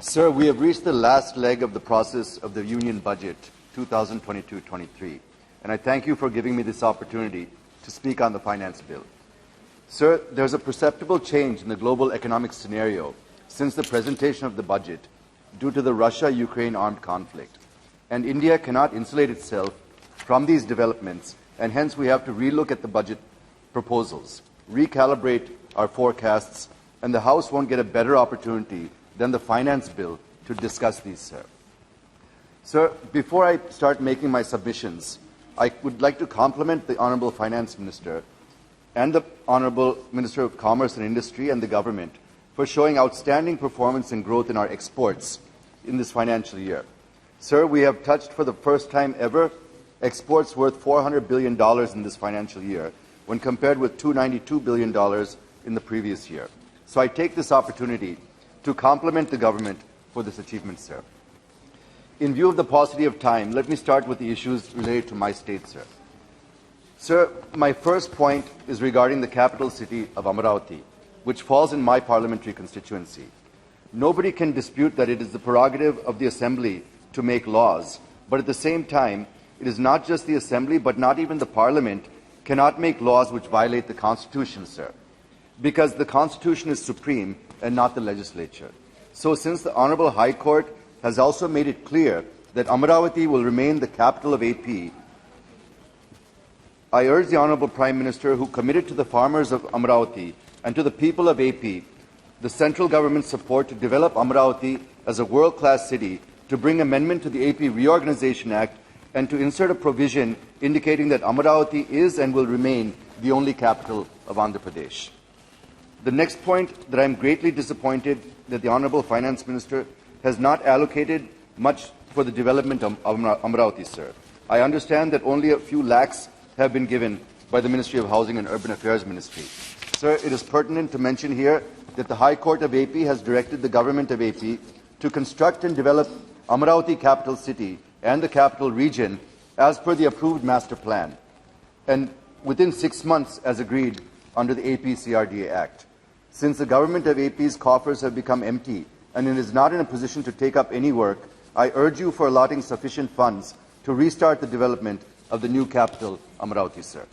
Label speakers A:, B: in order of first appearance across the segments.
A: Sir, we have reached the last leg of the process of the Union Budget 2022-23, and I thank you for giving me this opportunity to speak on the Finance Bill. Sir, there is a perceptible change in the global economic scenario since the presentation of the budget due to the Russia-Ukraine armed conflict, and India cannot insulate itself from these developments, and hence we have to relook at the budget proposals, recalibrate our forecasts, and the House won't get a better opportunity than the Finance Bill to discuss these, sir. Sir, before I start making my submissions, I would like to compliment the Honourable Finance Minister and the Honourable Minister of Commerce and Industry and the government for showing outstanding performance and growth in our exports in this financial year. Sir, we have touched for the first time ever exports worth $400 billion in this financial year when compared with $292 billion in the previous year. So I take this opportunity to compliment the government for this achievement, sir. In view of the paucity of time, let me start with the issues related to my state, sir. Sir, my first point is regarding the capital city of Amaravati, which falls in my parliamentary constituency. Nobody can dispute that it is the prerogative of the Assembly to make laws, but at the same time, it is not just the Assembly, but not even the Parliament cannot make laws which violate the Constitution, sir, because the Constitution is supreme and not the legislature. So since the Honourable High Court has also made it clear that Amaravati will remain the capital of AP, I urge the Honourable Prime Minister, who committed to the farmers of Amaravati and to the people of AP the central government's support to develop Amaravati as a world-class city, to bring amendment to the AP Reorganization Act and to insert a provision indicating that Amaravati is and will remain the only capital of Andhra Pradesh. The next point, that I am greatly disappointed that the Honourable Finance Minister has not allocated much for the development of Amaravati, sir. I understand that only a few lakhs have been given by the Ministry of Housing and Urban Affairs Ministry. Sir, it is pertinent to mention here that the High Court of AP has directed the Government of AP to construct and develop Amaravati capital city and the capital region as per the approved master plan, and within 6 months as agreed under the AP CRDA Act. Since the Government of AP's coffers have become empty and it is not in a position to take up any work, I urge you for allotting sufficient funds to restart the development of the new capital, Amaravati, sir.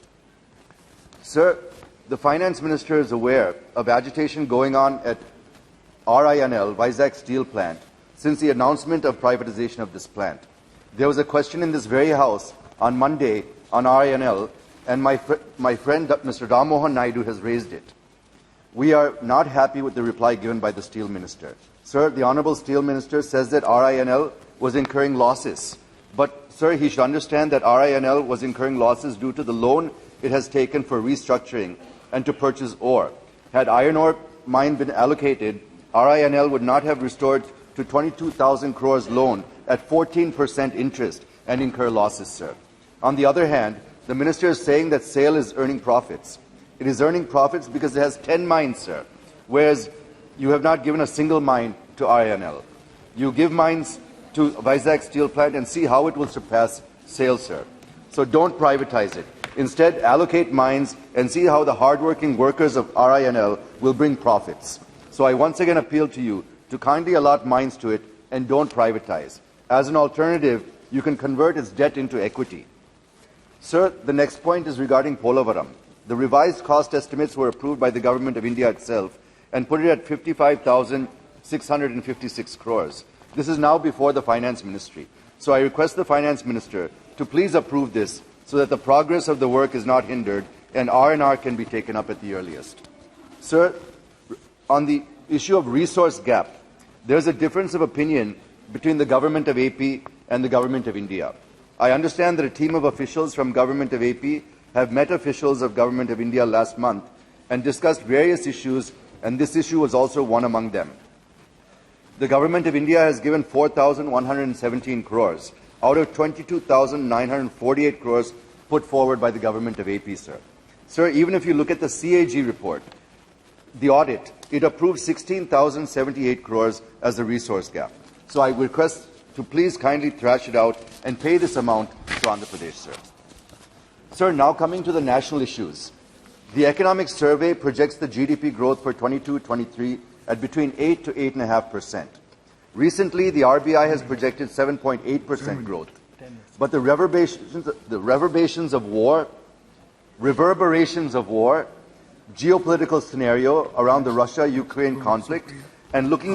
A: Sir, the Finance Minister is aware of agitation going on at RINL, Vizag Steel Plant, since the announcement of privatization of this plant. There was a question in this very House on Monday on RINL, and my friend Mr. Ram Mohan Naidu has raised it. We are not happy with the reply given by the Steel Minister. Sir, the Honourable Steel Minister says that RINL was incurring losses. But, sir, he should understand that RINL was incurring losses due to the loan it has taken for restructuring and to purchase ore. Had iron ore mine been allocated, RINL would not have restored to 22,000 crores loan at 14% interest and incur losses, sir. On the other hand, the Minister is saying that SAIL is earning profits. It is earning profits because it has 10 mines, sir, whereas you have not given a single mine to RINL. You give mines to Vizag Steel Plant and see how it will surpass SAIL, sir. So don't privatize it. Instead, allocate mines and see how the hardworking workers of RINL will bring profits. So I once again appeal to you to kindly allot mines to it and don't privatize. As an alternative, you can convert its debt into equity. Sir, the next point is regarding Polavaram. The revised cost estimates were approved by the Government of India itself and put it at 55,656 crores. This is now before the Finance Ministry. So I request the Finance Minister to please approve this so that the progress of the work is not hindered and R&R can be taken up at the earliest. Sir, on the issue of resource gap, there is a difference of opinion between the Government of AP and the Government of India. I understand that a team of officials from Government of AP have met officials of Government of India last month and discussed various issues, and this issue was also one among them. The Government of India has given 4,117 crores out of 22,948 crores put forward by the Government of AP, sir. Sir, even if you look at the CAG report, the audit, it approved 16,078 crores as the resource gap. So I request to please kindly thrash it out and pay this amount to Andhra Pradesh, sir. Sir, now coming to the national issues. The Economic Survey projects the GDP growth for 22-23 at between 8 to 8.5%. Recently, the RBI has projected 7.8% growth. But the reverberations of war, geopolitical scenario around the Russia-Ukraine conflict, and looking